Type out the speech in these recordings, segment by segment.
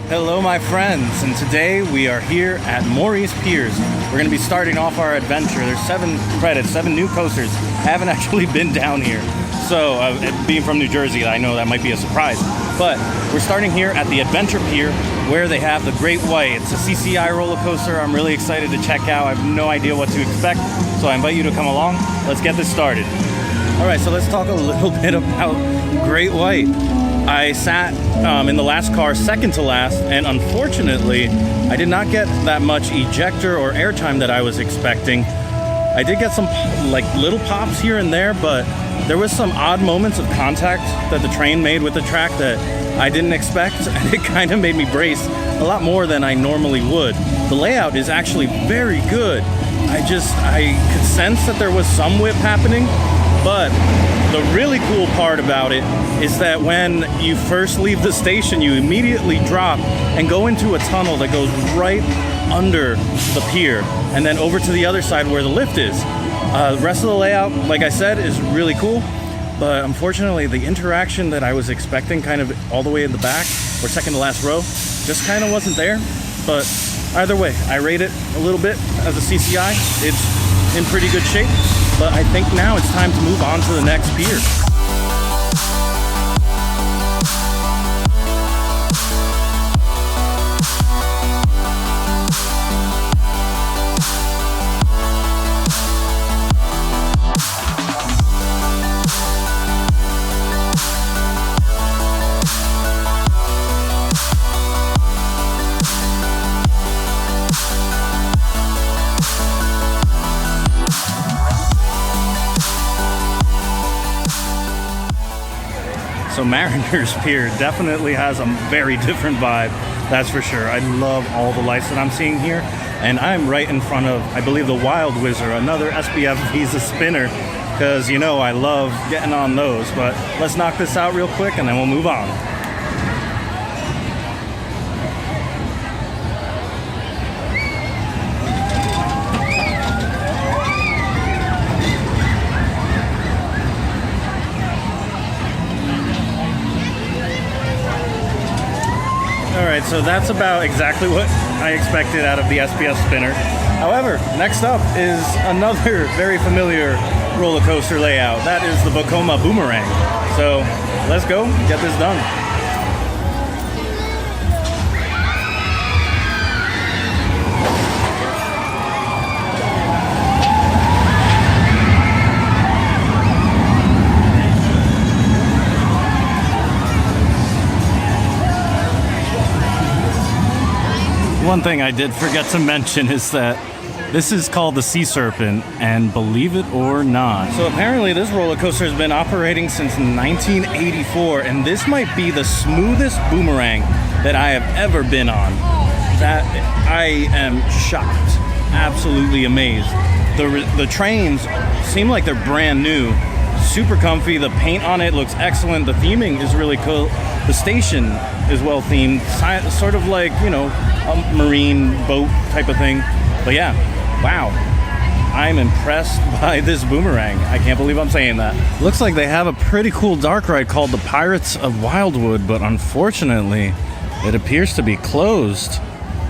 Hello my friends, and today we are here at Morey's Piers. We're going to be starting off our adventure. There's 7 credits, 7 new coasters. I haven't actually been down here, so being from New Jersey, I know that might be a surprise. But we're starting here at the Adventure Pier where they have the Great White. It's a CCI roller coaster I'm really excited to check out. I have no idea what to expect, so I invite you to come along. Let's get this started. Alright, so let's talk a little bit about Great White. I sat in the last car, second to last, and unfortunately, I did not get that much ejector or airtime that I was expecting. I did get some like little pops here and there, but there was some odd moments of contact that the train made with the track that I didn't expect, and it kind of made me brace a lot more than I normally would. The layout is actually very good. I could sense that there was some whip happening, but the really cool part about it is that when you first leave the station, you immediately drop and go into a tunnel that goes right under the pier and then over to the other side where the lift is. The rest of the layout, like I said, is really cool, but unfortunately the interaction that I was expecting kind of all the way in the back or second to last row just kind of wasn't there. But either way, I rate it a little bit as a CCI. It's in pretty good shape. But I think now it's time to move on to the next pier. So Mariner's Pier definitely has a very different vibe, that's for sure. I love all the lights that I'm seeing here, and I'm right in front of, I believe, the Wild Wizard, another SBF Visa spinner, because you know I love getting on those. But let's knock this out real quick and then we'll move on. Alright, so that's about exactly what I expected out of the SPF spinner. However, next up is another very familiar roller coaster layout. That is the Vekoma Boomerang. So let's go get this done. One thing I did forget to mention is that this is called the Sea Serpent, and believe it or not. So apparently this roller coaster has been operating since 1984, and this might be the smoothest boomerang that I have ever been on. That I am shocked, absolutely amazed. The trains seem like they're brand new, super comfy. The paint on it looks excellent. The theming is really cool. The station is well themed, sort of like, you know, a marine boat type of thing. But yeah, wow, I'm impressed by this boomerang. I can't believe I'm saying that. Looks like they have a pretty cool dark ride called the Pirates of Wildwood, but unfortunately it appears to be closed.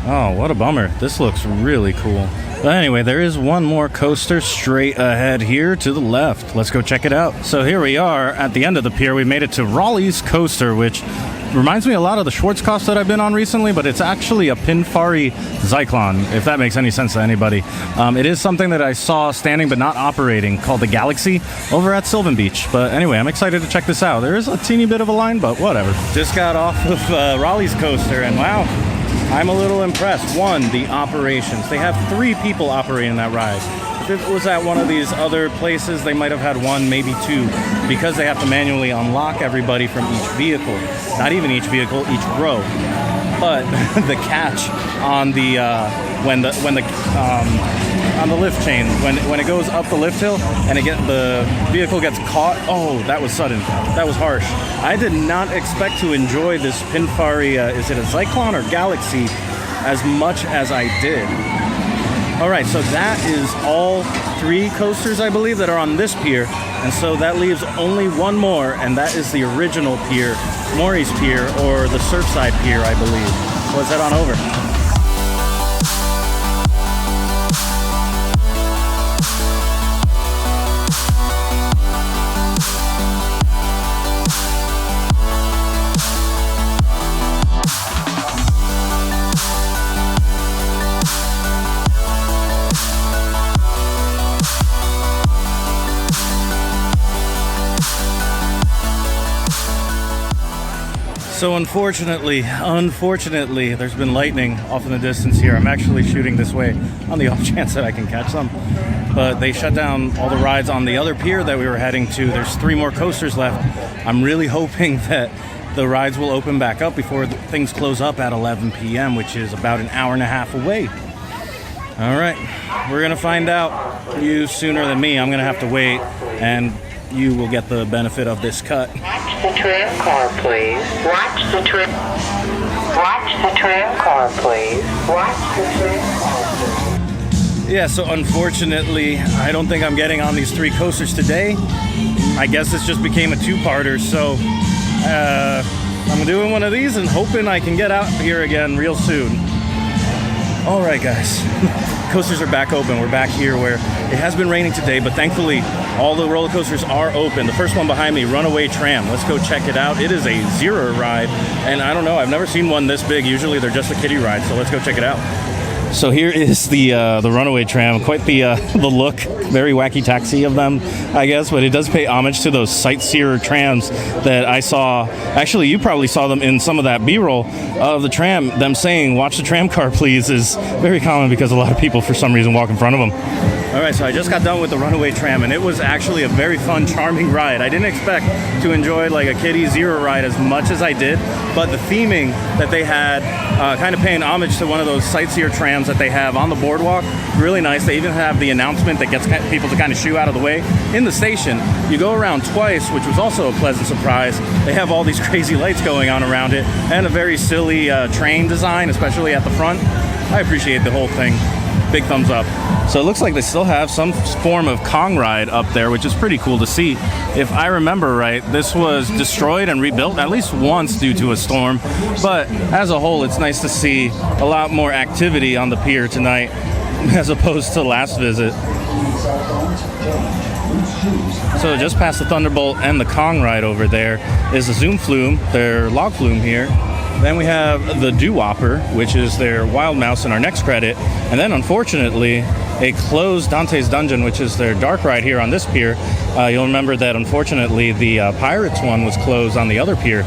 Oh, what a bummer. This looks really cool. But anyway, there is one more coaster straight ahead here to the left. Let's go check it out. So here we are at the end of the pier. We made it to Raleigh's Coaster, which reminds me a lot of the Schwarzkopf that I've been on recently, but it's actually a Pinfari Zyklon, if that makes any sense to anybody. It is something that I saw standing but not operating called the Galaxy over at Sylvan Beach. But anyway, I'm excited to check this out. There is a teeny bit of a line, but whatever. Just got off of Raleigh's Coaster, and wow, I'm a little impressed. One, the operations. They have 3 people operating that ride. If it was at one of these other places, they might have had 1, maybe 2, because they have to manually unlock everybody from each vehicle. Not even each vehicle, each row. But the catch on the on the lift chain, when it goes up the lift hill and the vehicle gets caught, oh, that was sudden. That was harsh. I did not expect to enjoy this Pinfari, is it a Zyklon or Galaxy, as much as I did. Alright, so that is all 3 coasters, I believe, that are on this pier. And so that leaves only one more, and that is the original pier, Morey's Pier, or the Surfside Pier, I believe. So let's head on over. So unfortunately, there's been lightning off in the distance here. I'm actually shooting this way on the off chance that I can catch some. But they shut down all the rides on the other pier that we were heading to. There's 3 more coasters left. I'm really hoping that the rides will open back up before things close up at 11 p.m., which is about an hour and a half away. All right, we're going to find out. You sooner than me. I'm going to have to wait, and you will get the benefit of this cut. Watch the tram car, please. Watch the tram car, please. Watch the tram car, please. Yeah, so unfortunately, I don't think I'm getting on these 3 coasters today. I guess this just became a 2-parter, so I'm doing one of these and hoping I can get out here again real soon. All right, guys. Coasters are back open. We're back here where it has been raining today, but thankfully all the roller coasters are open. The first one behind me, Runaway Tram. Let's go check it out. It is a Zero ride, and I don't know, I've never seen one this big. Usually they're just a kiddie ride, so let's go check it out. So here is the Runaway Tram. Quite the look, very wacky taxi of them, I guess, but it does pay homage to those sightseer trams that I saw. Actually, you probably saw them in some of that B-roll of the tram. Them saying, "Watch the tram car, please," is very common because a lot of people, for some reason, walk in front of them. All right, so I just got done with the Runaway Tram, and it was actually a very fun, charming ride. I didn't expect to enjoy like a kiddie Zero ride as much as I did, but the theming that they had, kind of paying homage to one of those sightseer trams that they have on the boardwalk, really nice. They even have the announcement that gets people to kind of shoo out of the way. In the station, you go around twice, which was also a pleasant surprise. They have all these crazy lights going on around it, and a very silly train design, especially at the front. I appreciate the whole thing. Big thumbs up. So it looks like they still have some form of Kong ride up there, which is pretty cool to see. If I remember right, this was destroyed and rebuilt at least once due to a storm. But as a whole, it's nice to see a lot more activity on the pier tonight as opposed to last visit. So just past the Thunderbolt and the Kong ride over there is the Zoom Flume, their log flume here. Then we have the Doo-Wopper, which is their Wild Mouse in our next credit. And then, unfortunately, a closed Dante's Dungeon, which is their dark ride here on this pier. You'll remember that, unfortunately, the Pirates one was closed on the other pier.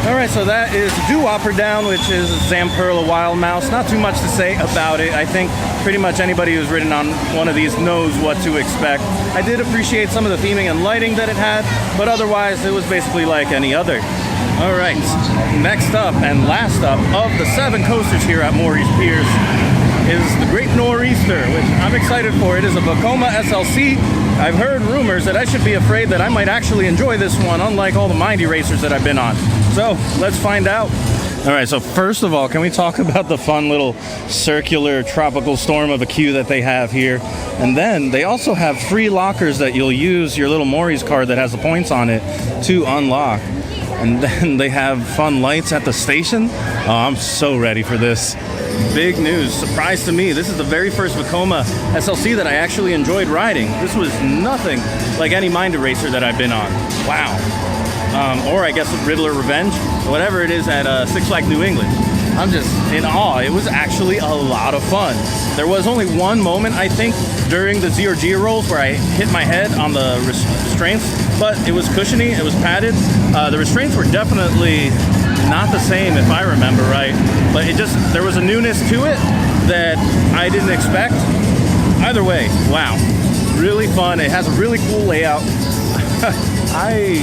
All right, so that is Doo-Wopper down, which is Zamperla Wild Mouse. Not too much to say about it. I think pretty much anybody who's ridden on one of these knows what to expect. I did appreciate some of the theming and lighting that it had, but otherwise, it was basically like any other. All right, next up and last up of the 7 coasters here at Morey's Piers is the Great Nor'easter, which I'm excited for. It is a Vekoma SLC. I've heard rumors that I should be afraid that I might actually enjoy this one, unlike all the Mindy racers that I've been on. So let's find out. All right, so first of all, can we talk about the fun little circular tropical storm of a queue that they have here? And then they also have free lockers that you'll use your little Morey's card that has the points on it to unlock. And then they have fun lights at the station. Oh, I'm so ready for this. Big news, surprise to me. This is the very first Vekoma SLC that I actually enjoyed riding. This was nothing like any Mindy racer that I've been on. Wow. Or I guess Riddler Revenge, whatever it is at Six Flags New England. I'm just in awe. It was actually a lot of fun. There was only one moment, I think, during the Zero G rolls where I hit my head on the restraints, but it was cushiony, it was padded. The restraints were definitely not the same, if I remember right, but there was a newness to it that I didn't expect. Either way, wow, really fun. It has a really cool layout. I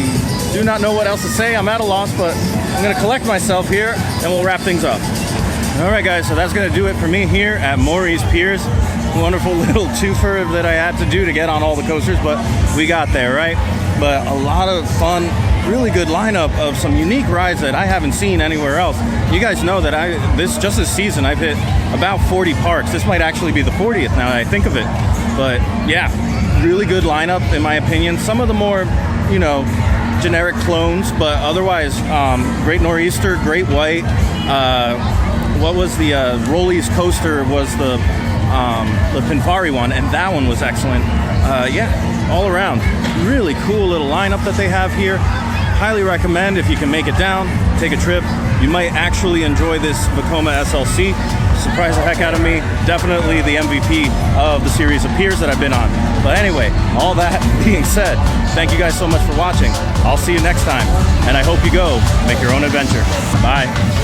do not know what else to say. I'm at a loss, but I'm gonna collect myself here and we'll wrap things up. All right, guys, so that's gonna do it for me here at Morey's Piers. Wonderful little twofer that I had to do to get on all the coasters, but we got there, right? But a lot of fun, really good lineup of some unique rides that I haven't seen anywhere else. You guys know that just this season, I've hit about 40 parks. This might actually be the 40th now that I think of it. But yeah, really good lineup in my opinion. Some of the more, generic clones, but otherwise, great Nor'easter, great white. What was the Rollies coaster was the Pinfari one, and that one was excellent. Yeah, all around, really cool little lineup that they have here. Highly recommend if you can make it down, take a trip. You might actually enjoy this Vekoma SLC. Surprised the heck out of me. Definitely the MVP of the series of Piers that I've been on. But anyway, all that being said, thank you guys so much for watching. I'll see you next time, and I hope you go make your own adventure. Bye.